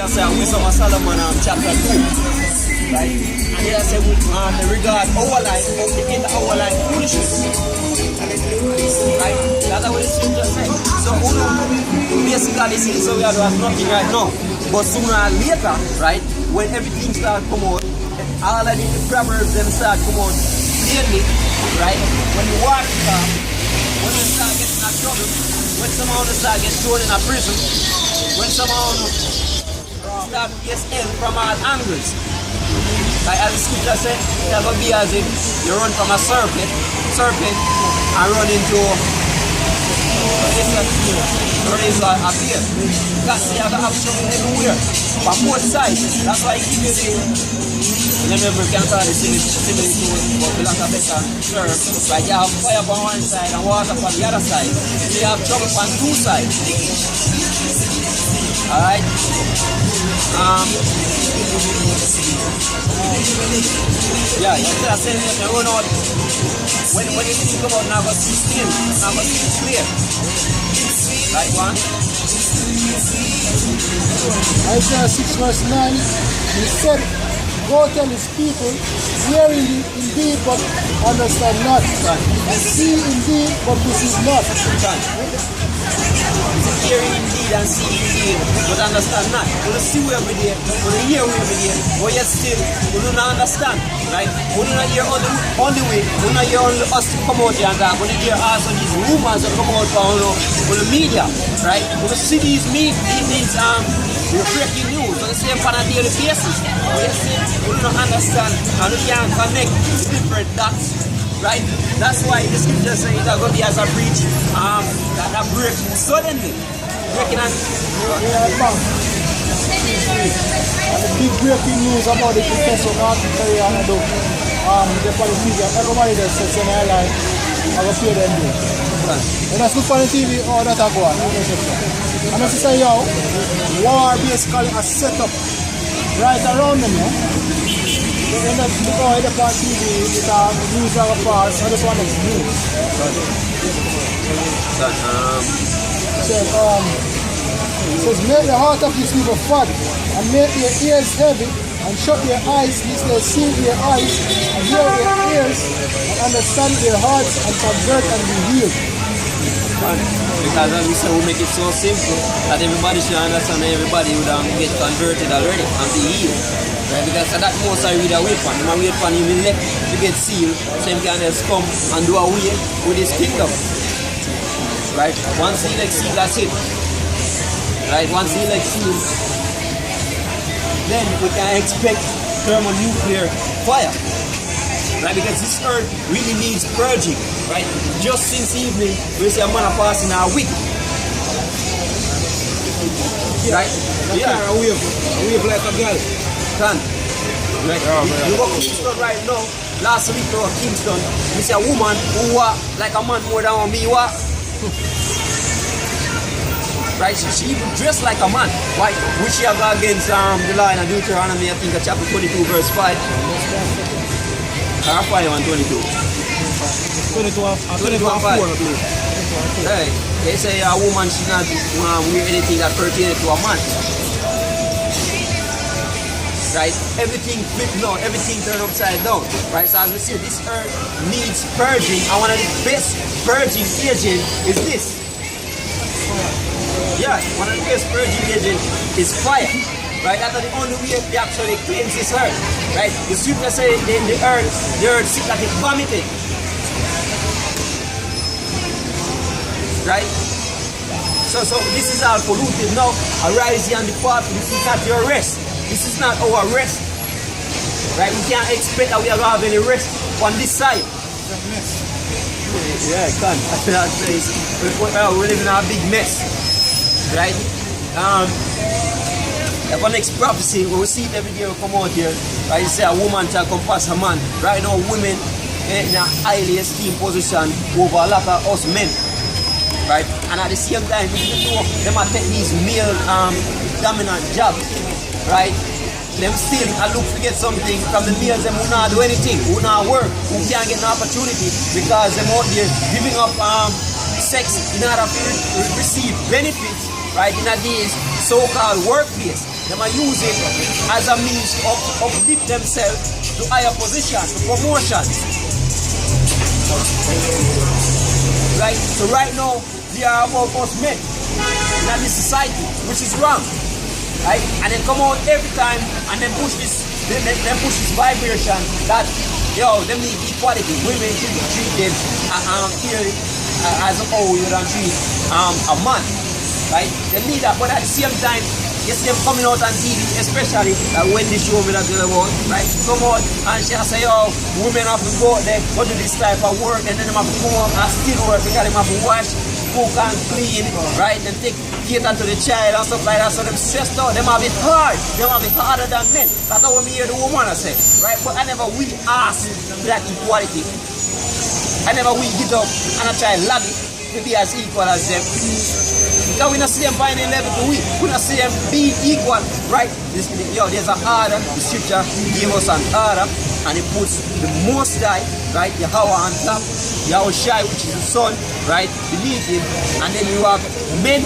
scripture says, Wisdom of Solomon, chapter 2, right? And it says, they regard our life, the end of our life, foolishness. Right? That's what the scripture says. So, basically, so we have nothing right now. But sooner or later, right, when everything starts to come out, all of the proverbs them start to come out clearly, right? When you walk when you start getting in trouble, when someone start getting thrown in a prison, when someone start to get help from all angles. Like as the scripture said, it's going to be as if you run from a serpent and run into a bear. Because you have to have something everywhere. From both sides. That's why he gives you remember, we can call it similar to what we like a better term. Right? You have fire on one side and water on the other side. So you have trouble on two sides. Alright? Yeah, I said you run out. When you think about number 16, number 6 clear. Right one? Isaiah 6 verse 9, he said, go tell his people, hear indeed, but understand not. And see indeed, but perceive not. Hearing indeed and see indeed, but understand not. You don't see every day, you don't hear every day, but yet still, you don't understand. Right? You don't hear on the way, you don't hear only us to come out here and that, but you hear also these rumors that come out from the media. Right? You don't see these breaking news on the same on a daily basis. But you see, you don't understand and you can't connect different dots. Right? That's why the scripture says that God has a breach that break suddenly. Breaking and the big breaking news about the professor not carry on the politician, everybody that says in their life, I will pay them do. When I look on the TV, oh, that's a go on. And as I say, yo, war basically a setup right around them, no? When they go ahead on TV, it's a news of a pass, I just want to news. Says, make the heart of these people fat, and make their ears heavy, and shut their eyes, lest they see their eyes, and hear their ears, and understand their hearts, and convert and be healed. Because as we say, we make it so simple that everybody should understand and everybody would get converted already and be healed. Right? Because that most I read away from. I wait for him elect to get sealed, so he can just come and do away with his kingdom. Right? Once he elect sealed, that's it. Right? Once he elect sealed, then we can expect thermonuclear fire. Right? Because this earth really needs purging. Right? Just since evening, we see a man passing a week. Right? Yeah. A wave like a girl. Can. Right? You go to Kingston right now. Last week we were Kingston. We see a woman who walk like a man more than me walk. Right? She even dressed like a man. Why? Which she have against the law in Deuteronomy, I think, chapter 22, verse 5. Or 5 and 22. 22 and 4, I believe. Right. They say a woman should not wear anything that pertains to a man. Right? Everything flipped now, everything turned upside down. Right? So as we see, this earth needs purging, and one of the best purging agents is this. Yeah, one of the best purging agents is fire. Right? That's the only way they actually cleanse this earth. Right? The scripture says the earth seems like it's vomited. Right? So this is all polluted now. Arise and depart. This is not your rest. This is not our rest. Right? We can't expect that we are going to have any rest on this side. Yeah, I can't. We're living in a big mess. Right? The next prophecy, we see it every day we come out here. Right? You say a woman shall come past a man. Right now, women in a highly esteemed position over a lot of us men. Right? And at the same time, you know, they might take these male dominant jobs. Right? Them still look to get something from the males them who not do anything, who not work, who can't get an opportunity because them out there giving up sex in order to receive benefits, right? In these so-called workplace. They might use it as a means to uplift themselves to higher position, to promotion. Right? So right now, they are about us men in this society, which is wrong. Right? And they come out every time and they push this vibration that they need equality. Women should be treated as how you don't treat a man. Right? They need that, but at the same time, you see them coming out on TV, especially when they show me that they're about, right? Come out and she say, women have to go out there, go do this type of work, and then they have to come out and still work because they have to wash, cook and clean, right? And take care to the child and stuff like that. So them stressed out, them have it hard. They have it harder than men. That's what we hear the woman say, right? But I never we ask for that equality. I never we get up and I try to lobby to be as equal as them. Because we not see them buying a level to we not see them be equal, right? There's an order, the scripture gave us an order, and it puts the Most High, right, Yahweh on top, Yahushai, which is the Son, right, beneath him, and then you have men,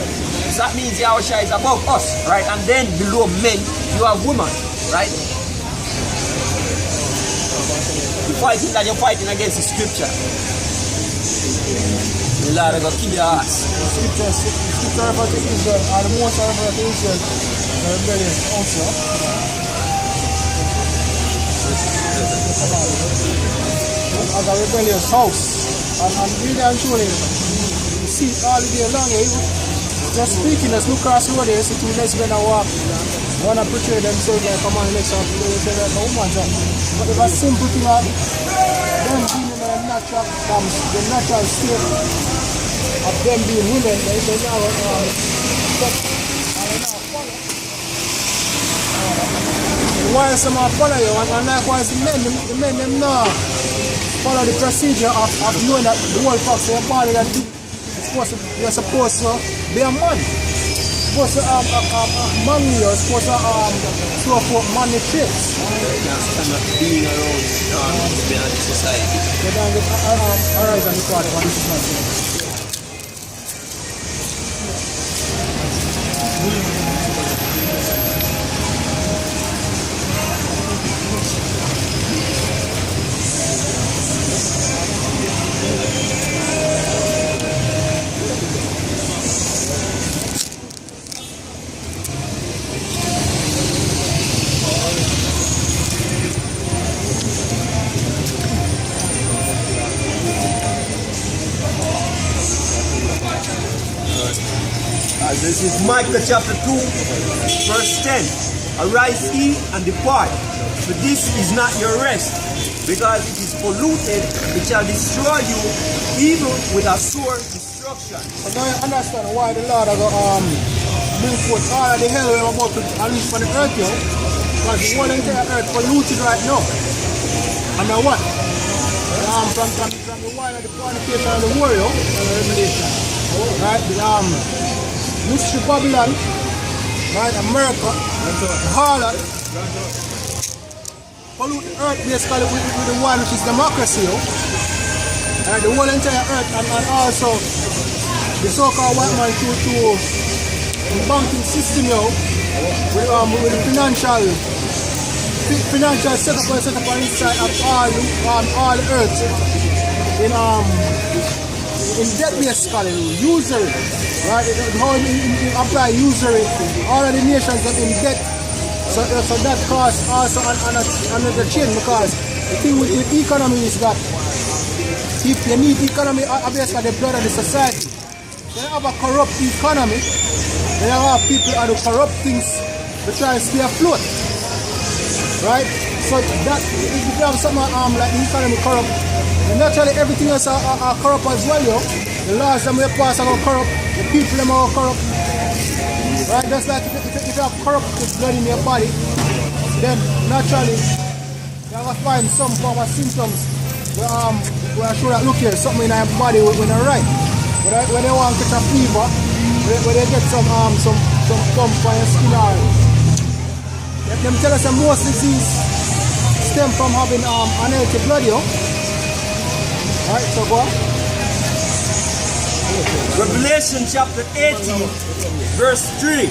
so that means Yahushai is above us, right, and then below men, you have women, right? You're fighting against the scripture. The Lord will kill your ass. The scripture refers to Israel, and the most refers to Israel, the rebellious also. As a rebellious house. And really and truly, you see all the day long, just speaking, let's look across the road, you see two lesbians that walk. One to portray themselves like a man, next to they say that a woman. But if a simple thing like them being in the natural state of them being women, they say now while some are follow you, and likewise the men them now follow the procedure of knowing that the whole facts of your body that you're supposed to be a man. You're supposed to man, you're supposed to show forth manly traits. Stand up being around the society. They don't get arise and record on this society. This is Micah chapter 2, verse 10. Arise ye and depart, for this is not your rest, because it is polluted, it shall destroy you, even with a sore destruction. So now you understand why the Lord are going to bring forth all of the hell we're about to unleash for the earth, yo. Because the whole entire earth polluted right now. And now what? From the wine of the fornication of the warrior and the revelation. Right? Mystery Babylon, right, America, the harlot, pollute the earth basically with the one which is democracy, and the whole entire earth, and also the so-called white man to the banking system, with the financial setup inside of all the earth, in debt-based scholarly, usury, right? How you apply usury, all of the nations that in debt, so that causes also another change, because the thing with economy is that if you need economy, obviously the blood of the society. When you have a corrupt economy, then you have people who do corrupt things to try and stay afloat, right? So that if you have something like the economy corrupt, and naturally everything else are corrupt as well, yo. The laws that we pass are corrupt, the people them are corrupt. Right? Just like if you have corrupt blood in your body, then naturally you have to find some form of symptoms where I show that look here, something in your body when you're right. When they want to catch a fever, when they get some bump on your skin or them tell us that most disease stem from having unhealthy blood, yo. Alright, so go on. Revelation chapter 18, verse 3.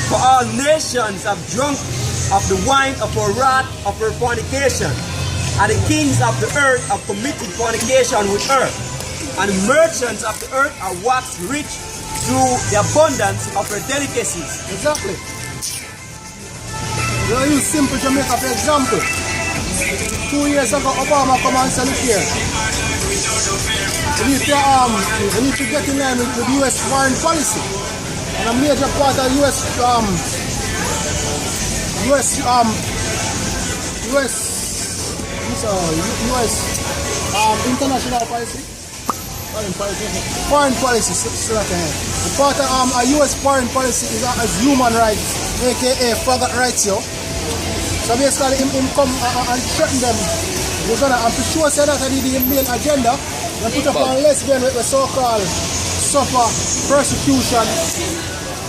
For all nations have drunk of the wine of her wrath of her fornication, and the kings of the earth have committed fornication with her, and the merchants of the earth are waxed rich through the abundance of her delicacies. Exactly. We use simple Jamaica for example. 2 years ago, Obama come and say, look here. We need to get in line with the U.S. foreign policy. And a major part of U.S. international policy. Foreign policy. The part of U.S. foreign policy is human rights, aka forgot rights, yo. So basically, him come and threaten them. We're gonna, I'm sure say that I need the main agenda. They put up on lesbian with the so-called suffer persecution.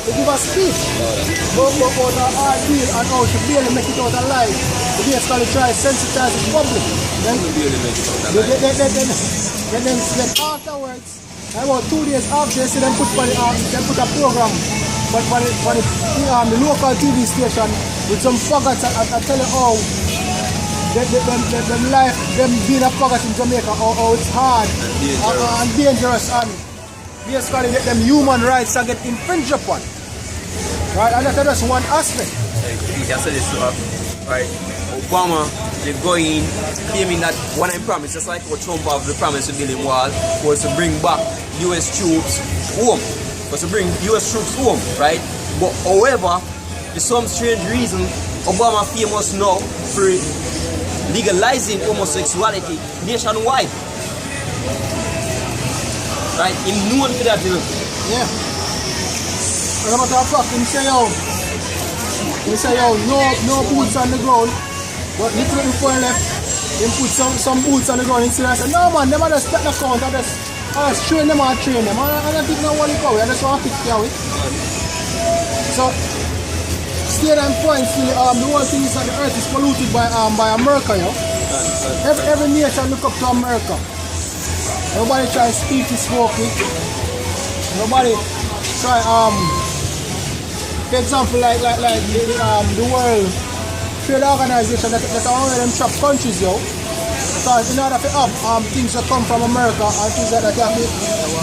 They give us speech. But our deal and how to barely make it out alive. They basically try to sensitize the public. Then afterwards, about 2 days after, they them put a program but for the local TV station with some faggots and tell you how them life, them being a faggot in Jamaica, how it's hard and dangerous, and basically them human rights are get infringed upon. Right, and that's just one aspect. You can say this right? Obama, they go in claiming that one I promised, just like what Trump have the promise to build a wall, was to bring back US troops home. Was to bring US troops home, right? But however, for some strange reason, Obama famous now for legalizing homosexuality nationwide. Right? Him known for that, Yeah. As a matter of fact, he say, no boots on the ground. But little before he left, he put some boots on the ground. He said, no man, them are just take the count. I just train them and train them. I don't think no one is going. I just want to fix it. So, state and point, the whole thing is that the earth is polluted by America, yo. Every nation look up to America. Nobody try to speak to smoking. Nobody try, for example, like the World Trade Organization that are one of them top countries, yo. Because in order to have things that come from America and things that have to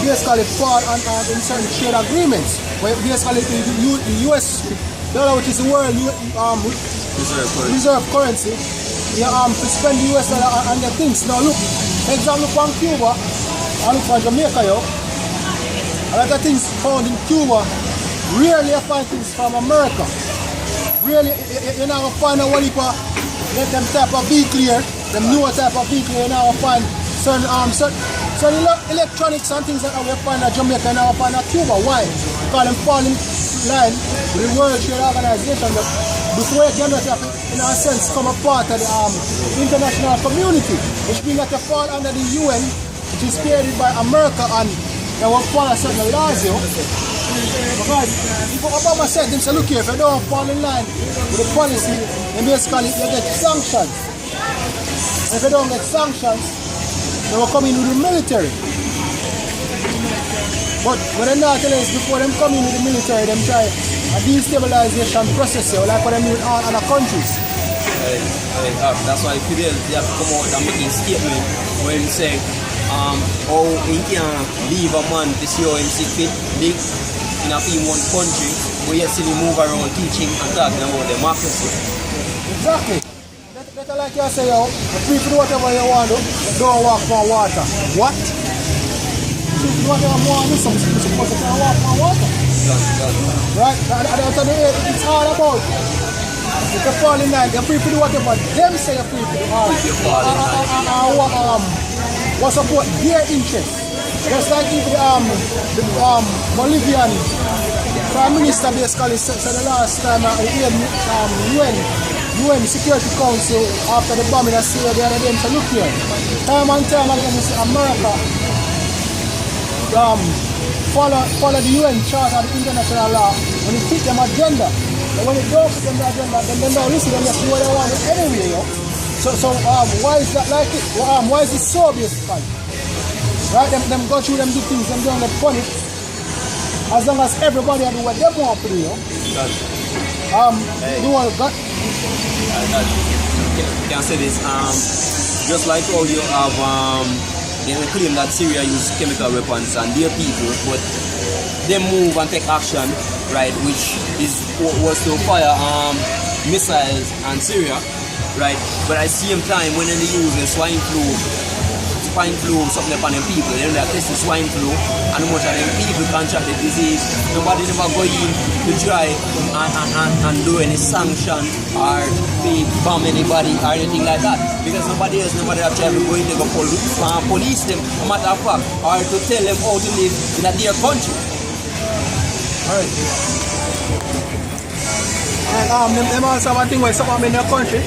basically fall in certain trade agreements, where basically the US dollar, which is the world reserve currency, you to spend the US dollar on the things. Now look, example, look on Cuba and look on Jamaica, yo. A lot of things found in Cuba, rarely you find things from America. Really, you're not going to find a whole heap of them type of vehicle here, them newer type of vehicle, you're not going to find certain electronics and things that we find at Jamaica and we find at Cuba. Why? Because them fall in line with the World Trade Organization that before you can in a sense become a part of the international community, which means that you fall under the UN, which is created by America, and they will follow certain laws, yo. Because if Obama said him, say, look here, if you don't fall in line with the policy, then basically you get sanctions. And if you don't get sanctions, they will come in with the military. But what they're not telling is before them come in with the military, them try a destabilization process, like what they do in all other countries. That's why Fidel, they have to come out and make a statement when he say, how he can leave a man to see how he see fit, live in one country where you see him move around teaching and talking about democracy. Exactly. Better like you say, yo, free to do whatever you want to, don't walk on water. What? Free to do whatever you want to do, you're supposed to walk on water. Right? It's all about. If you fall in line, you're free to do whatever them say you're free to do. What support their interest. Just like if the Bolivian Prime Minister basically said the last time UN Security Council after the bombing of Syria the other day, so look here, time and time again you see America follow the UN Charter of the international law when it fit them agenda. And when it don't fit them agenda, then they don't listen, they just do what they want anyway, yo. So why is that like it? Why is it so basically? Right? Them go through them do things, them don't get punished. As long as everybody do what they want to do, yo. You want got Can say this. Just like how you have they claim that Syria use chemical weapons and their people, but they move and take action, right? Which was to fire missiles on Syria, right? But at the same time, when they use the swine flu, something upon them people, then they test the swine flu, and how much of them people contract the disease. Nobody never go in to try and do any sanction or bomb anybody or anything like that, because nobody have tried to go in to go police them, no matter of fact, or to tell them how to live in their country. Alright. And them also have a thing where someone in their country,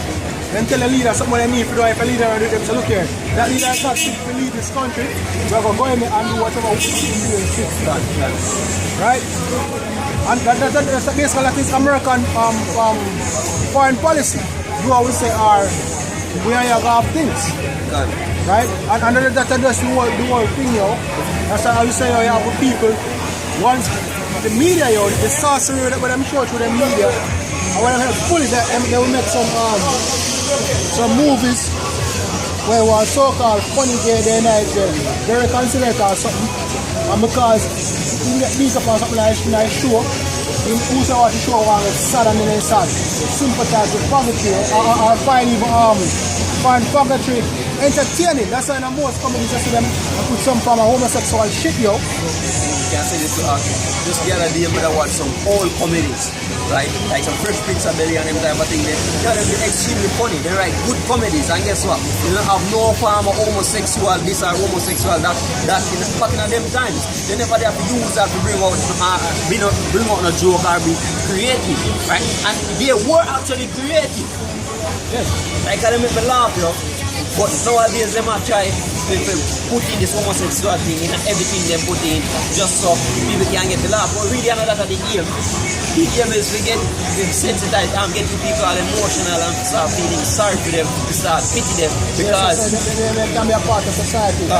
them tell a leader something they need to do. If a leader will do them, so look here, that leader is not fit to lead this country, we're going to go in there and do whatever we do and fix that. Right? And that's basically that is American foreign policy. You always say where you have things. Right? And that just the whole thing, yo. That's how you say you have people. Once the media, yo, the sorcery that them show through the media, and when they fully they will make some movies where was so-called funny gay day night they reconsider it or something, and because you get beat up on something like show, who say what the show want is sad and then it's sad, sympathize with poverty or find poverty entertaining. That's why in most comedies you see them put some form of homosexual shit, yo. Can say this to us. Just the other day, I watched some old comedies, right? Like some Fresh Prince of Bel-Air and them type of thing. They're extremely funny. They write good comedies, and guess what? They don't have no form of homosexual this or homosexual that. Back in them times, they never have to use that to bring out a joke or be creative, right? And they were actually creative. Yes. Like I make me laugh, yo. But nowadays, them are trying to put in this homosexual thing in everything they put in, just so people can get the laugh. But really, another of the game. The game is to get sensitized and get people emotional and start feeling sorry for them, to start pity them, because they can be a part of society.